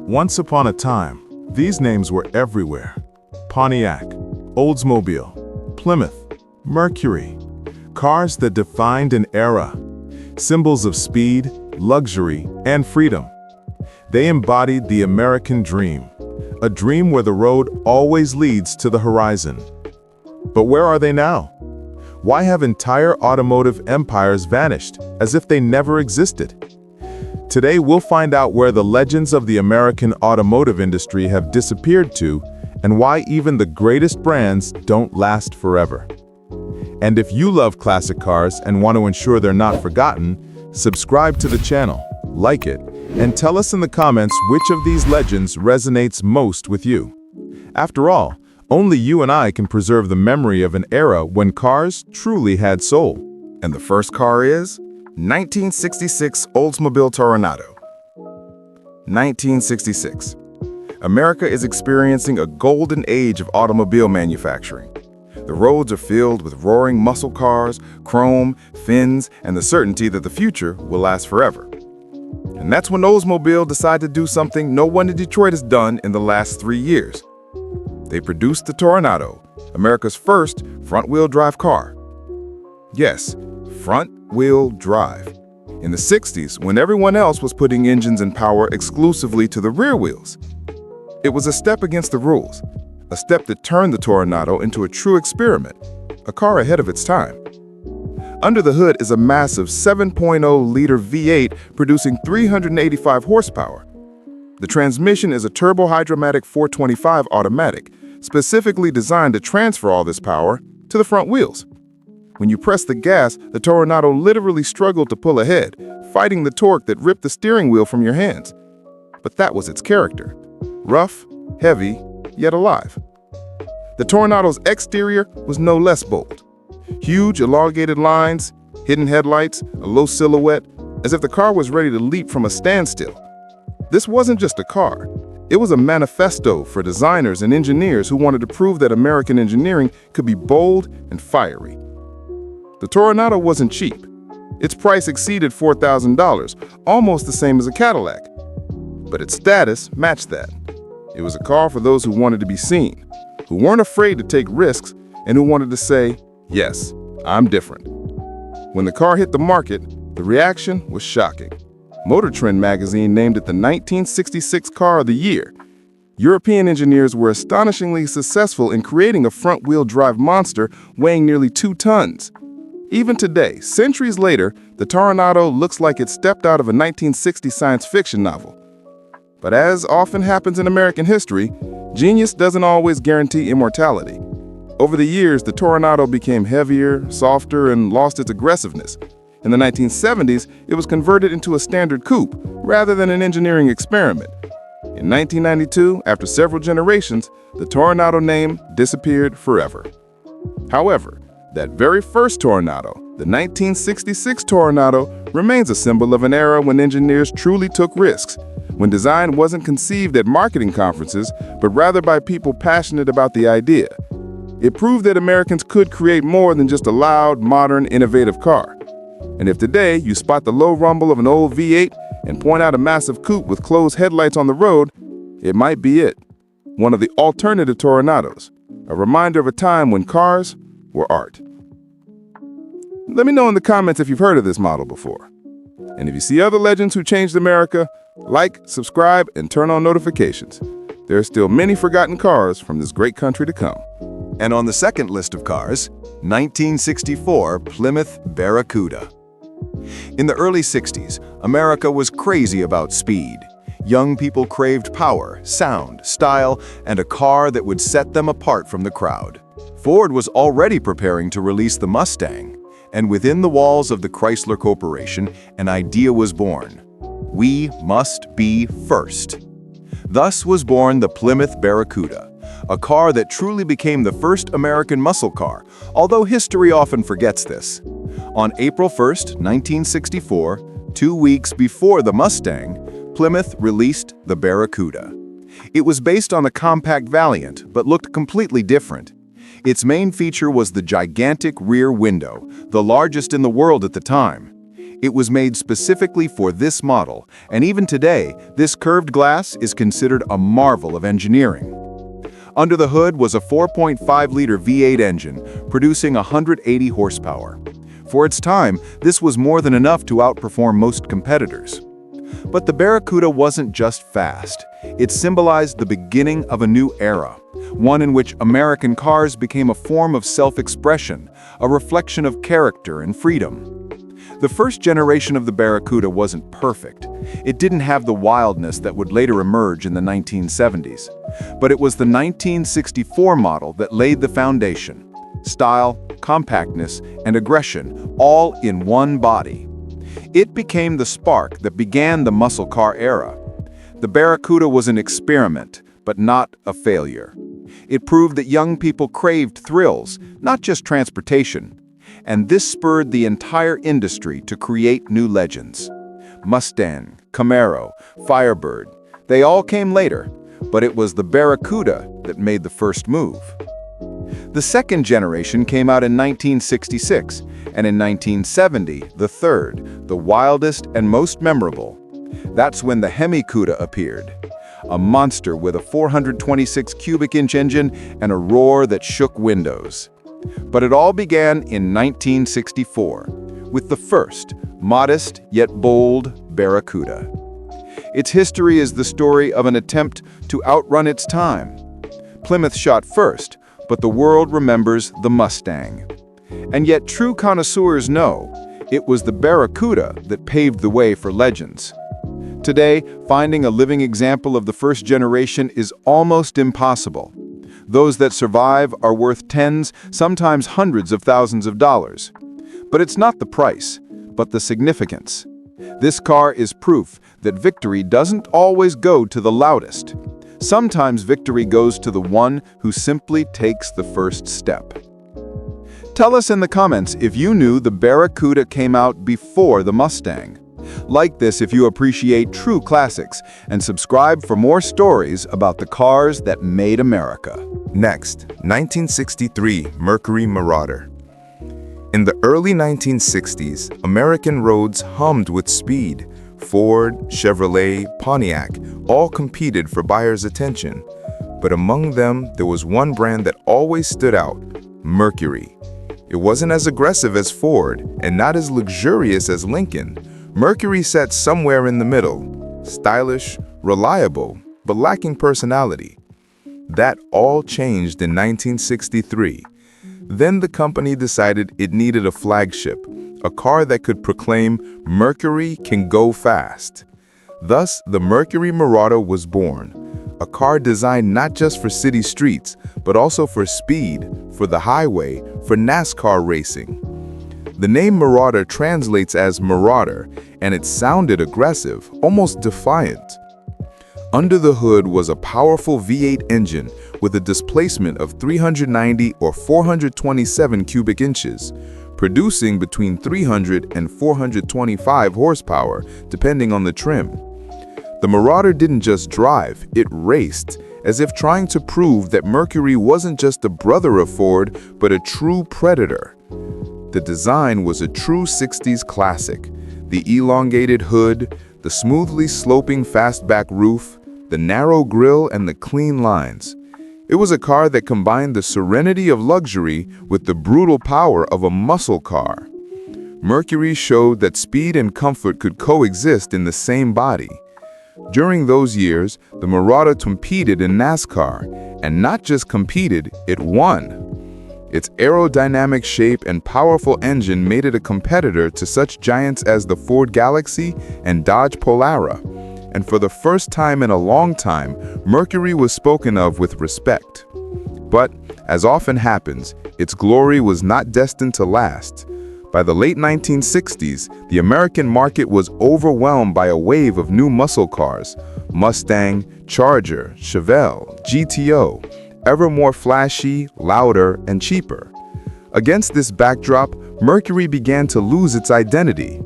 Once upon a time, these names were everywhere. Pontiac, Oldsmobile, Plymouth, Mercury. Cars that defined an era. Symbols of speed, luxury, and freedom. They embodied the American dream, a dream where the road always leads to the horizon. But where are they now? Why have entire automotive empires vanished, as if they never existed? Today, we'll find out where the legends of the American automotive industry have disappeared to, and why even the greatest brands don't last forever. And if you love classic cars and want to ensure they're not forgotten, subscribe to the channel, like it, and tell us in the comments which of these legends resonates most with you. After all, only you and I can preserve the memory of an era when cars truly had soul. And the first car is 1966 Oldsmobile Toronado. 1966. America is experiencing a golden age of automobile manufacturing. The roads are filled with roaring muscle cars, chrome, fins, and the certainty that the future will last forever. And that's when Oldsmobile decided to do something no one in Detroit has done in the last 3 years. They produced the Toronado, America's first front-wheel drive car. Yes, front-wheel drive. In the 60s, when everyone else was putting engines and power exclusively to the rear wheels. It was a step against the rules, a step that turned the Toronado into a true experiment, a car ahead of its time. Under the hood is a massive 7.0-liter V8 producing 385 horsepower. The transmission is a turbo-hydromatic 425 automatic, specifically designed to transfer all this power to the front wheels. When you press the gas, the Toronado literally struggled to pull ahead, fighting the torque that ripped the steering wheel from your hands. But that was its character. Rough, heavy, yet alive. The Toronado's exterior was no less bold. Huge, elongated lines, hidden headlights, a low silhouette, as if the car was ready to leap from a standstill. This wasn't just a car. It was a manifesto for designers and engineers who wanted to prove that American engineering could be bold and fiery. The Toronado wasn't cheap. Its price exceeded $4,000, almost the same as a Cadillac. But its status matched that. It was a car for those who wanted to be seen, who weren't afraid to take risks, and who wanted to say, "Yes, I'm different." When the car hit the market, the reaction was shocking. Motor Trend magazine named it the 1966 Car of the Year. European engineers were astonishingly successful in creating a front-wheel drive monster weighing nearly 2 tons. Even today, centuries later, the Toronado looks like it stepped out of a 1960 science fiction novel. But as often happens in American history, genius doesn't always guarantee immortality. Over the years, the Toronado became heavier, softer, and lost its aggressiveness. In the 1970s, it was converted into a standard coupe rather than an engineering experiment. In 1992, after several generations, the Toronado name disappeared forever. However, that very first Toronado, the 1966 Toronado, remains a symbol of an era when engineers truly took risks, when design wasn't conceived at marketing conferences, but rather by people passionate about the idea. It proved that Americans could create more than just a loud, modern, innovative car. And if today you spot the low rumble of an old V8 and point out a massive coupe with closed headlights on the road, it might be it. One of the alternative Toronados, a reminder of a time when cars were art. Let me know in the comments if you've heard of this model before. And if you see other legends who changed America, like, subscribe, and turn on notifications. There are still many forgotten cars from this great country to come. And on the second list of cars, 1964 Plymouth Barracuda. In the early 60s, America was crazy about speed. Young people craved power, sound, style, and a car that would set them apart from the crowd. Ford was already preparing to release the Mustang, and within the walls of the Chrysler Corporation, an idea was born. We must be first. Thus was born the Plymouth Barracuda, a car that truly became the first American muscle car, although history often forgets this. On April 1st, 1964, 2 weeks before the Mustang, Plymouth released the Barracuda. It was based on the compact Valiant, but looked completely different. Its main feature was the gigantic rear window, the largest in the world at the time. It was made specifically for this model, and even today, this curved glass is considered a marvel of engineering. Under the hood was a 4.5-liter V8 engine, producing 180 horsepower. For its time, this was more than enough to outperform most competitors. But the Barracuda wasn't just fast. It symbolized the beginning of a new era, one in which American cars became a form of self-expression, a reflection of character and freedom. The first generation of the Barracuda wasn't perfect. It didn't have the wildness that would later emerge in the 1970s. But it was the 1964 model that laid the foundation. Style, compactness, and aggression, all in one body. It became the spark that began the muscle car era. The Barracuda was an experiment, but not a failure. It proved that young people craved thrills, not just transportation. And this spurred the entire industry to create new legends. Mustang, Camaro, Firebird, they all came later, but it was the Barracuda that made the first move. The second generation came out in 1966, and in 1970, the third, the wildest and most memorable. That's when the Hemi-Cuda appeared, a monster with a 426 cubic inch engine and a roar that shook windows. But it all began in 1964, with the first, modest yet bold Barracuda. Its history is the story of an attempt to outrun its time. Plymouth shot first, but the world remembers the Mustang. And yet true connoisseurs know it was the Barracuda that paved the way for legends. Today, finding a living example of the first generation is almost impossible. Those that survive are worth tens, sometimes hundreds of thousands of dollars. But it's not the price, but the significance. This car is proof that victory doesn't always go to the loudest. Sometimes victory goes to the one who simply takes the first step. Tell us in the comments if you knew the Barracuda came out before the Mustang. Like this if you appreciate true classics, and subscribe for more stories about the cars that made America. Next, 1963 Mercury Marauder. In the early 1960s, American roads hummed with speed. Ford, Chevrolet, Pontiac all competed for buyers' attention. But among them, there was one brand that always stood out: Mercury. It wasn't as aggressive as Ford and not as luxurious as Lincoln. Mercury sat somewhere in the middle, stylish, reliable, but lacking personality. That all changed in 1963. Then the company decided it needed a flagship, a car that could proclaim Mercury can go fast. Thus, the Mercury Marauder was born, a car designed not just for city streets, but also for speed, for the highway, for NASCAR racing. The name Marauder translates as marauder, and it sounded aggressive, almost defiant. Under the hood was a powerful V8 engine with a displacement of 390 or 427 cubic inches, producing between 300 and 425 horsepower, depending on the trim. The Marauder didn't just drive, it raced, as if trying to prove that Mercury wasn't just a brother of Ford, but a true predator. The design was a true 60s classic. The elongated hood, the smoothly sloping fastback roof, the narrow grille, and the clean lines. It was a car that combined the serenity of luxury with the brutal power of a muscle car. Mercury showed that speed and comfort could coexist in the same body. During those years, the Marauder competed in NASCAR, and not just competed, it won. Its aerodynamic shape and powerful engine made it a competitor to such giants as the Ford Galaxy and Dodge Polara. And for the first time in a long time, Mercury was spoken of with respect. But, as often happens, its glory was not destined to last. By the late 1960s, the American market was overwhelmed by a wave of new muscle cars: Mustang, Charger, Chevelle, GTO, ever more flashy, louder, and cheaper. Against this backdrop, Mercury began to lose its identity.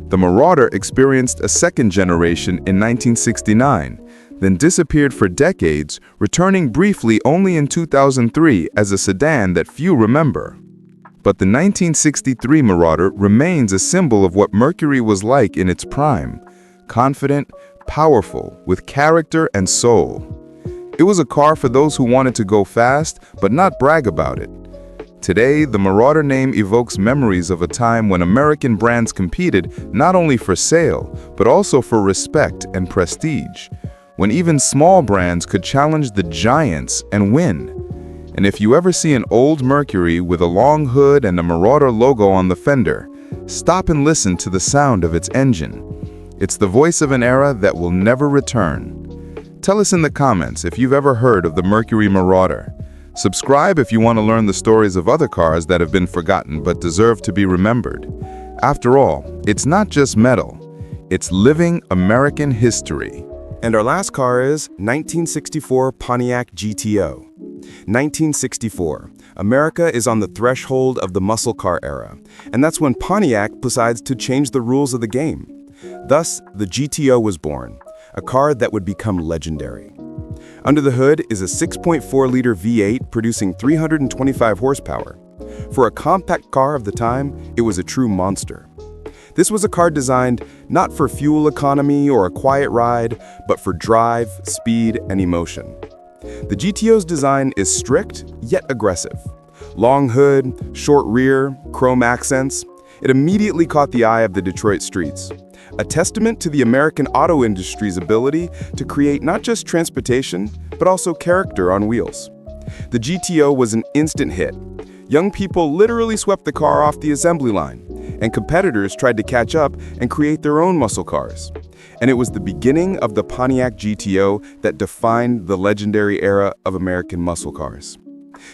The Marauder experienced a second generation in 1969, then disappeared for decades, returning briefly only in 2003 as a sedan that few remember. But the 1963 Marauder remains a symbol of what Mercury was like in its prime: confident, powerful, with character and soul. It was a car for those who wanted to go fast, but not brag about it. Today, the Marauder name evokes memories of a time when American brands competed not only for sale, but also for respect and prestige, when even small brands could challenge the giants and win. And if you ever see an old Mercury with a long hood and a Marauder logo on the fender, stop and listen to the sound of its engine. It's the voice of an era that will never return. Tell us in the comments if you've ever heard of the Mercury Marauder. Subscribe if you want to learn the stories of other cars that have been forgotten but deserve to be remembered. After all, it's not just metal, it's living American history. And our last car is 1964 Pontiac GTO. 1964. America is on the threshold of the muscle car era, and that's when Pontiac decides to change the rules of the game. Thus, the GTO was born, a car that would become legendary. Under the hood is a 6.4-liter V8 producing 325 horsepower. For a compact car of the time, it was a true monster. This was a car designed not for fuel economy or a quiet ride, but for drive, speed, and emotion. The GTO's design is strict, yet aggressive. Long hood, short rear, chrome accents. It immediately caught the eye of the Detroit streets. A testament to the American auto industry's ability to create not just transportation, but also character on wheels. The GTO was an instant hit. Young people literally swept the car off the assembly line, and competitors tried to catch up and create their own muscle cars. And it was the beginning of the Pontiac GTO that defined the legendary era of American muscle cars.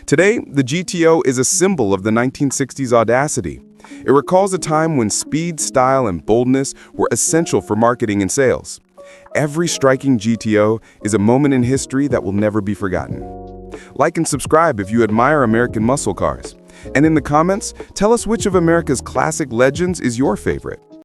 Today, the GTO is a symbol of the 1960s audacity. It recalls a time when speed, style, and boldness were essential for marketing and sales. Every striking GTO is a moment in history that will never be forgotten. Like and subscribe if you admire American muscle cars. And in the comments, tell us which of America's classic legends is your favorite.